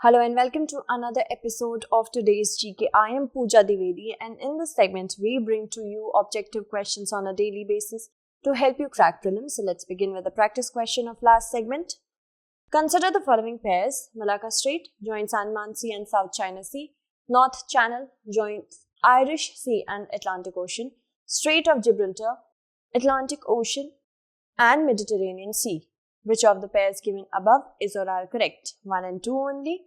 Hello and welcome to another episode of today's GK. I am Pooja Divedi, and in this segment we bring to you objective questions on a daily basis to help you crack prelims. So let's begin with the practice question of last segment. Consider the following pairs. Malacca Strait joins Andaman Sea and South China Sea. North Channel joins Irish Sea and Atlantic Ocean. Strait of Gibraltar, Atlantic Ocean and Mediterranean Sea. Which of the pairs given above is or are correct? 1 and 2 only,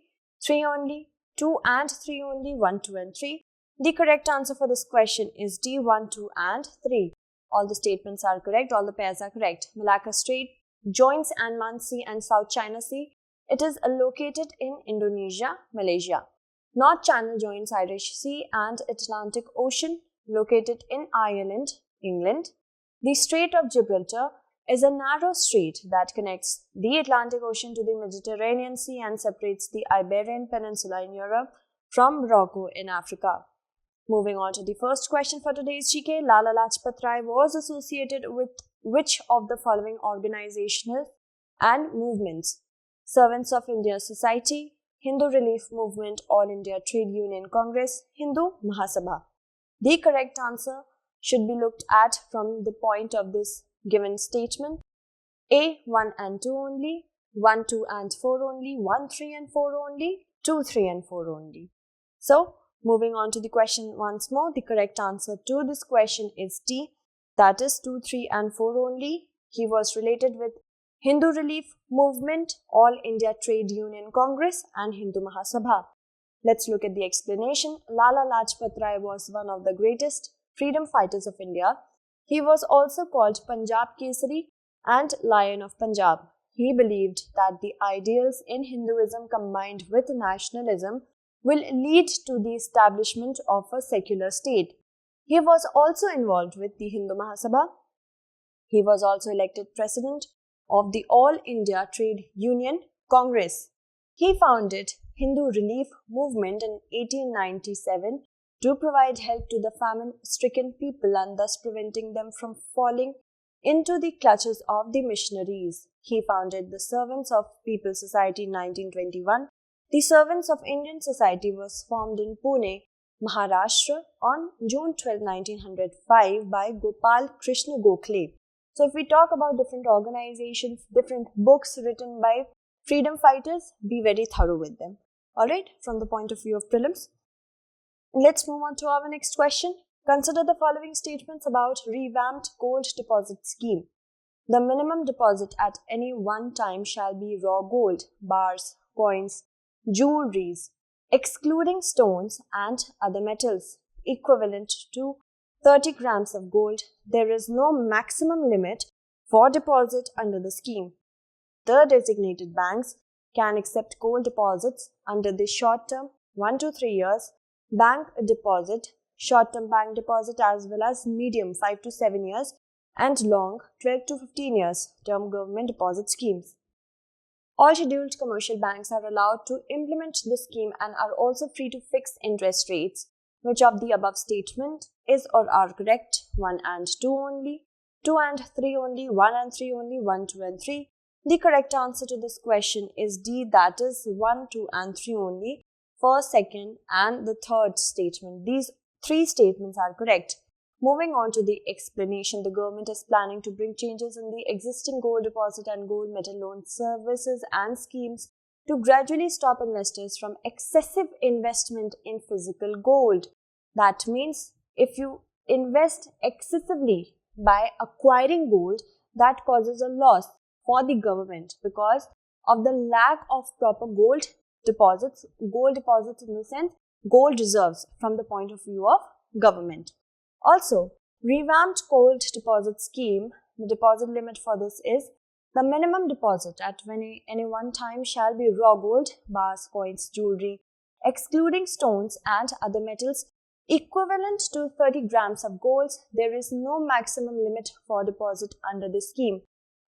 3 only, 2 and 3 only, 1, 2 and 3. The correct answer for this question is D, 1, 2 and 3. All the statements are correct, all the pairs are correct. Malacca Strait joins Andaman Sea and South China Sea. It is located in Indonesia, Malaysia. North Channel joins Irish Sea and Atlantic Ocean, located in Ireland, England. The Strait of Gibraltar is a narrow strait that connects the Atlantic Ocean to the Mediterranean Sea and separates the Iberian Peninsula in Europe from Morocco in Africa. Moving on to the first question for today's GK, Lala Lajpat Rai was associated with which of the following organizational and movements? Servants of India Society, Hindu Relief Movement, All India Trade Union Congress, Hindu Mahasabha. The correct answer should be looked at from the point of this given statement. A, 1 and 2 only, 1, 2 and 4 only, 1, 3 and 4 only, 2, 3 and 4 only. So, moving on to the question once more, the correct answer to this question is D, that is 2, 3 and 4 only. He was related with Hindu Relief Movement, All India Trade Union Congress and Hindu Mahasabha. Let's look at the explanation. Lala Lajpat Rai was one of the greatest freedom fighters of India. He was also called Punjab Kesari and Lion of Punjab. He believed that the ideals in Hinduism combined with nationalism will lead to the establishment of a secular state. He was also involved with the Hindu Mahasabha. He was also elected president of the All India Trade Union Congress. He founded Hindu Relief Movement in 1897 to provide help to the famine-stricken people and thus preventing them from falling into the clutches of the missionaries. He founded the Servants of People Society in 1921. The Servants of Indian Society was formed in Pune, Maharashtra on June 12, 1905 by Gopal Krishna Gokhale. So if we talk about different organizations, different books written by freedom fighters, be very thorough with them. Alright, from the point of view of prelims. Let's move on to our next question. Consider the following statements about revamped gold deposit scheme. The minimum deposit at any one time shall be raw gold, bars, coins, jewelries, excluding stones and other metals, equivalent to 30 grams of gold. There is no maximum limit for deposit under the scheme. The designated banks can accept gold deposits under the short term 1 to 3 years, bank deposit, short-term bank deposit as well as medium 5 to 7 years and long 12 to 15 years term government deposit schemes. All scheduled commercial banks are allowed to implement the scheme and are also free to fix interest rates. Which of the above statement is or are correct? 1 and 2 only, 2 and 3 only, 1 and 3 only, 1, 2 and 3. The correct answer to this question is D, that is 1, 2 and 3 only. First, second and the third statement. These three statements are correct. Moving on to the explanation, the government is planning to bring changes in the existing gold deposit and gold metal loan services and schemes to gradually stop investors from excessive investment in physical gold. That means if you invest excessively by acquiring gold, that causes a loss for the government because of the lack of proper gold deposits in the sense gold reserves from the point of view of government. Also, revamped gold deposit scheme, the deposit limit for this is the minimum deposit at any one time shall be raw gold, bars, coins, jewelry, excluding stones and other metals, equivalent to 30 grams of gold. There is no maximum limit for deposit under the scheme.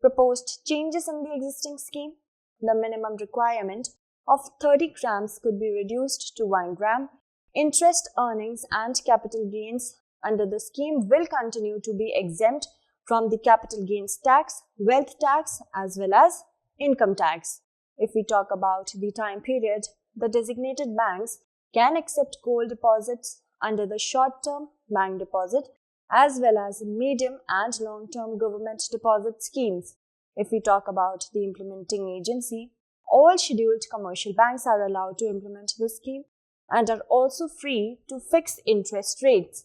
Proposed changes in the existing scheme, the minimum requirement of 30 grams could be reduced to 1 gram. Interest earnings and capital gains under the scheme will continue to be exempt from the capital gains tax, wealth tax as well as income tax. If we talk about the time period, the designated banks can accept gold deposits under the short-term bank deposit as well as medium and long-term government deposit schemes. If we talk about the implementing agency, all scheduled commercial banks are allowed to implement this scheme and are also free to fix interest rates.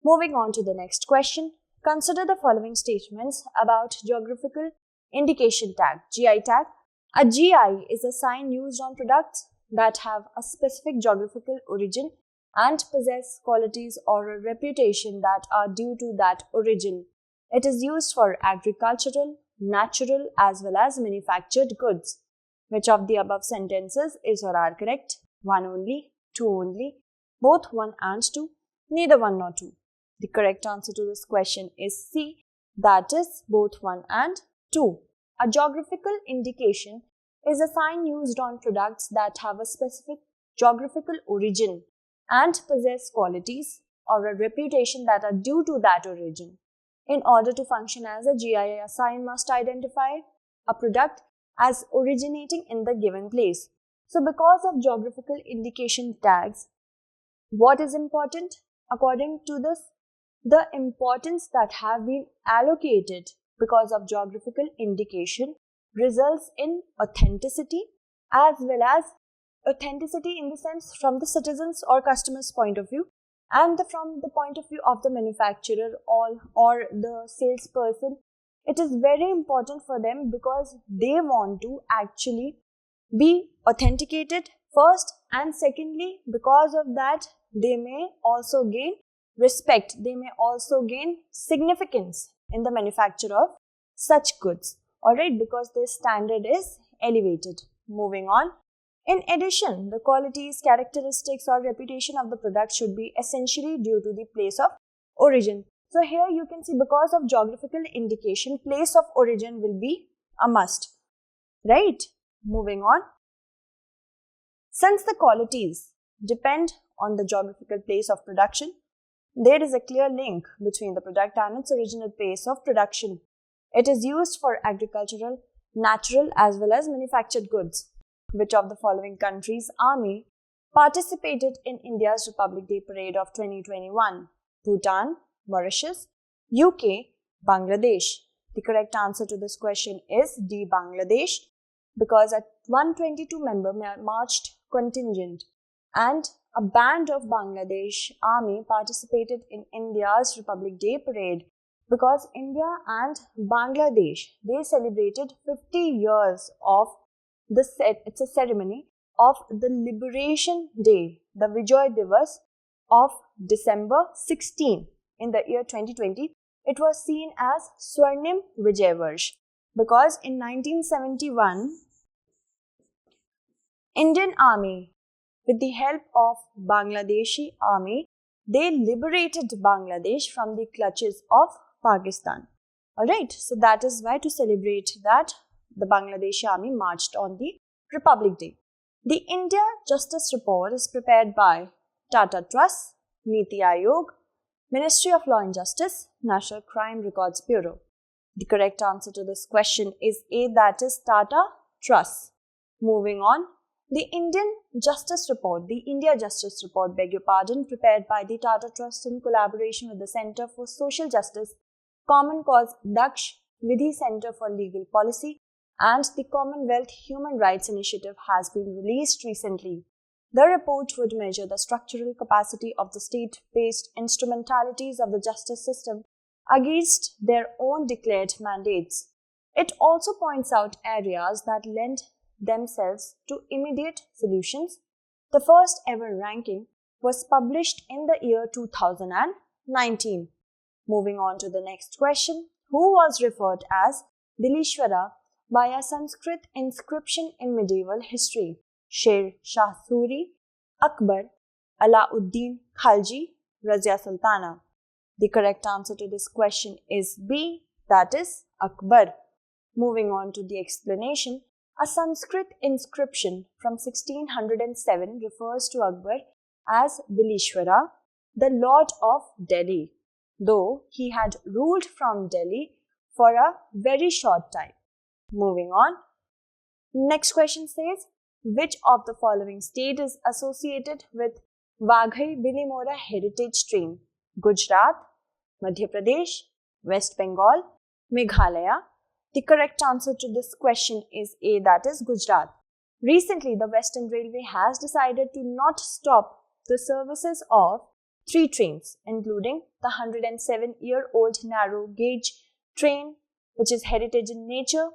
Moving on to the next question, consider the following statements about Geographical Indication Tag, GI tag. A GI is a sign used on products that have a specific geographical origin and possess qualities or a reputation that are due to that origin. It is used for agricultural, natural as well as manufactured goods. Which of the above sentences is or are correct? One only, two only, both one and two, neither one nor two. The correct answer to this question is C, that is both one and two. A geographical indication is a sign used on products that have a specific geographical origin and possess qualities or a reputation that are due to that origin. In order to function as a GI, a sign must identify a product as originating in the given place. So because of geographical indication tags, what is important? According to this, the importance that have been allocated because of geographical indication results in authenticity as well as authenticity in the sense from the citizens or customers' point of view and from the point of view of the manufacturer or the salesperson. It is very important for them because they want to actually be authenticated first, and secondly, because of that, they may also gain respect, they may also gain significance in the manufacture of such goods. Alright, because their standard is elevated. Moving on. In addition, the qualities, characteristics or reputation of the product should be essentially due to the place of origin. So here you can see because of geographical indication, place of origin will be a must. Right? Moving on. Since the qualities depend on the geographical place of production, there is a clear link between the product and its original place of production. It is used for agricultural, natural as well as manufactured goods. Which of the following countries' army participated in India's Republic Day Parade of 2021? Bhutan, Mauritius, UK, Bangladesh. The correct answer to this question is D, Bangladesh, because a 122-member marched contingent and a band of Bangladesh army participated in India's Republic Day Parade because India and Bangladesh, they celebrated 50 years of it's a ceremony of the Liberation Day, the Vijay Divas of December 16 in the year 2020. It was seen as Swarnim Vijay Varsh because in 1971, Indian Army, with the help of Bangladeshi Army, they liberated Bangladesh from the clutches of Pakistan. Alright, so that is why to celebrate that, the Bangladeshi Army marched on the Republic Day. The India Justice Report is prepared by Tata Trust, Niti Aayog, Ministry of Law and Justice, National Crime Records Bureau. The correct answer to this question is A, that is Tata Trust. Moving on, the India Justice Report, prepared by the Tata Trust in collaboration with the Center for Social Justice, Common Cause Daksh, Vidhi Center for Legal Policy, and the Commonwealth Human Rights Initiative has been released recently. The report would measure the structural capacity of the state-based instrumentalities of the justice system against their own declared mandates. It also points out areas that lend themselves to immediate solutions. The first ever ranking was published in the year 2019. Moving on to the next question. Who was referred as Dilishwara by a Sanskrit inscription in medieval history? Sher Shah Suri, Akbar, Alauddin Khalji, Razia Sultana. The correct answer to this question is B, that is Akbar. Moving on to the explanation. A Sanskrit inscription from 1607 refers to Akbar as Dilishwara, the Lord of Delhi, though he had ruled from Delhi for a very short time. Moving on. Next question says, which of the following state is associated with Waghai Bilimora Heritage Train? Gujarat, Madhya Pradesh, West Bengal, Meghalaya. The correct answer to this question is A, that is Gujarat. Recently, the Western Railway has decided to not stop the services of 3 trains, including the 107-year-old narrow gauge train, which is heritage in nature,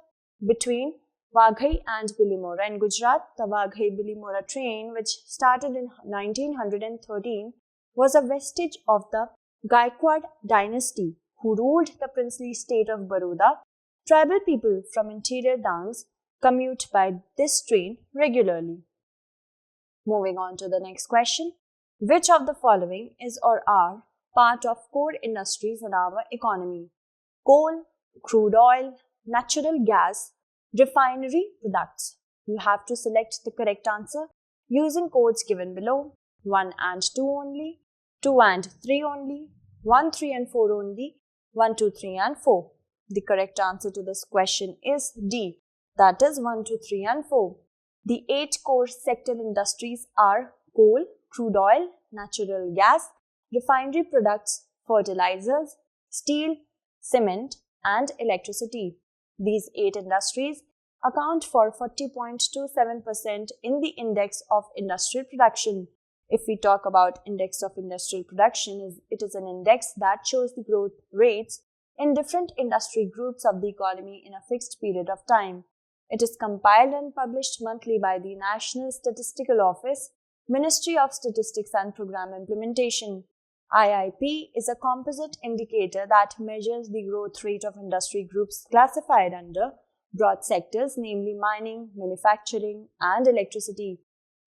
between Waghai and Bilimora in Gujarat. The Waghai Bilimora train, which started in 1913, was a vestige of the Gaikwad dynasty, who ruled the princely state of Baroda. Tribal people from interior towns commute by this train regularly. Moving on to the next question. Which of the following is or are part of core industries in our economy? Coal, crude oil, natural gas, refinery products. You have to select the correct answer using codes given below. 1 and 2 only, 2 and 3 only, 1, 3 and 4 only, 1, 2, 3 and 4. The correct answer to this question is D, that is 1, 2, 3 and 4. The 8 core sectoral industries are coal, crude oil, natural gas, refinery products, fertilizers, steel, cement, and electricity. These 8 industries account for 40.27% in the Index of Industrial Production. If we talk about Index of Industrial Production, it is an index that shows the growth rates in different industry groups of the economy in a fixed period of time. It is compiled and published monthly by the National Statistical Office, Ministry of Statistics and Program Implementation. IIP is a composite indicator that measures the growth rate of industry groups classified under broad sectors, namely mining, manufacturing, and electricity.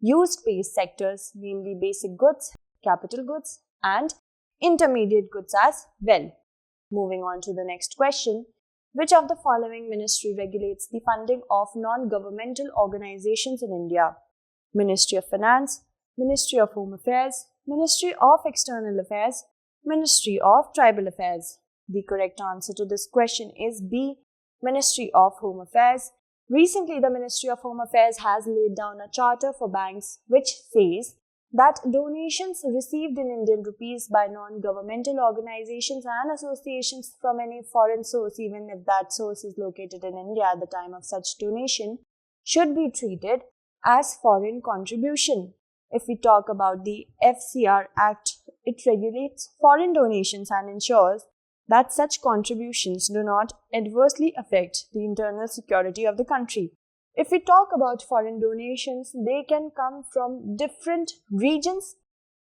Use-based sectors, namely basic goods, capital goods, and intermediate goods as well. Moving on to the next question. Which of the following ministry regulates the funding of non-governmental organizations in India? Ministry of Finance, Ministry of Home Affairs, Ministry of External Affairs, Ministry of Tribal Affairs. The correct answer to this question is B, Ministry of Home Affairs. Recently, the Ministry of Home Affairs has laid down a charter for banks which says that donations received in Indian rupees by non-governmental organizations and associations from any foreign source, even if that source is located in India at the time of such donation, should be treated as foreign contribution. If we talk about the FCR Act, it regulates foreign donations and ensures that such contributions do not adversely affect the internal security of the country. If we talk about foreign donations, they can come from different regions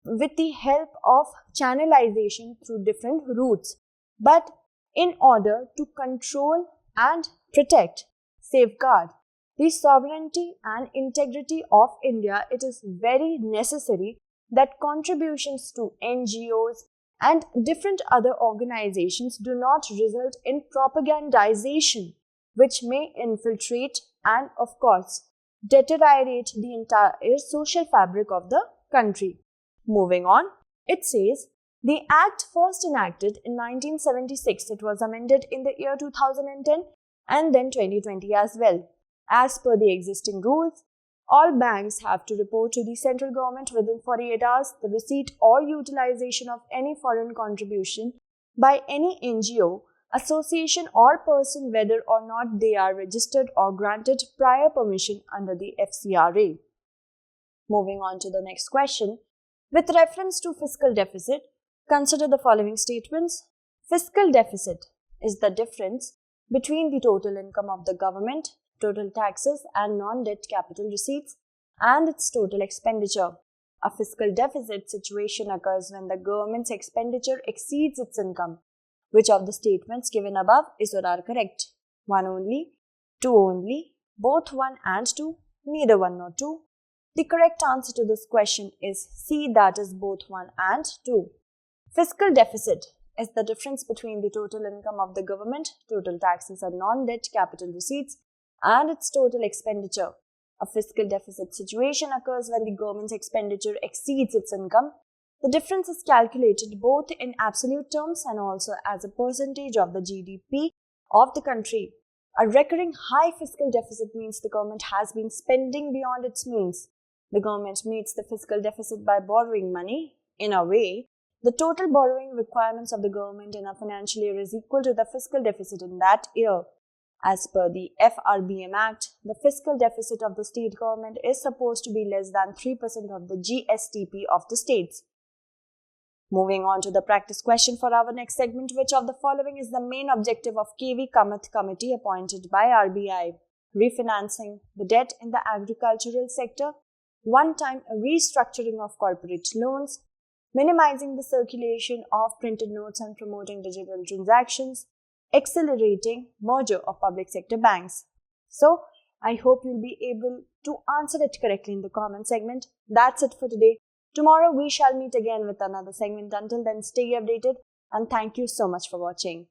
with the help of channelization through different routes. But in order to control and protect, safeguard the sovereignty and integrity of India, it is very necessary that contributions to NGOs and different other organizations do not result in propagandization, which may infiltrate and, of course, deteriorate the entire social fabric of the country. Moving on, it says, the Act first enacted in 1976, it was amended in the year 2010 and then 2020 as well. As per the existing rules, all banks have to report to the central government within 48 hours the receipt or utilization of any foreign contribution by any NGO, association or person, whether or not they are registered or granted prior permission under the FCRA. Moving on to the next question. With reference to fiscal deficit, consider the following statements. Fiscal deficit is the difference between the total income of the government, total taxes and non-debt capital receipts, and its total expenditure. A fiscal deficit situation occurs when the government's expenditure exceeds its income. Which of the statements given above is or are correct? 1 only, 2 only, both 1 and 2, neither 1 nor 2. The correct answer to this question is C, that is both 1 and 2. Fiscal deficit is the difference between the total income of the government, total taxes and non-debt capital receipts, and its total expenditure. A fiscal deficit situation occurs when the government's expenditure exceeds its income. The difference is calculated both in absolute terms and also as a percentage of the GDP of the country. A recurring high fiscal deficit means the government has been spending beyond its means. The government meets the fiscal deficit by borrowing money. In a way, the total borrowing requirements of the government in a financial year is equal to the fiscal deficit in that year. As per the FRBM Act, the fiscal deficit of the state government is supposed to be less than 3% of the GSTP of the states. Moving on to the practice question for our next segment, which of the following is the main objective of KV Kamath Committee appointed by RBI? Refinancing the debt in the agricultural sector, one-time restructuring of corporate loans, minimizing the circulation of printed notes and promoting digital transactions, accelerating merger of public sector banks. So, I hope you'll be able to answer it correctly in the comment segment. That's it for today. Tomorrow we shall meet again with another segment. Until then, stay updated and thank you so much for watching.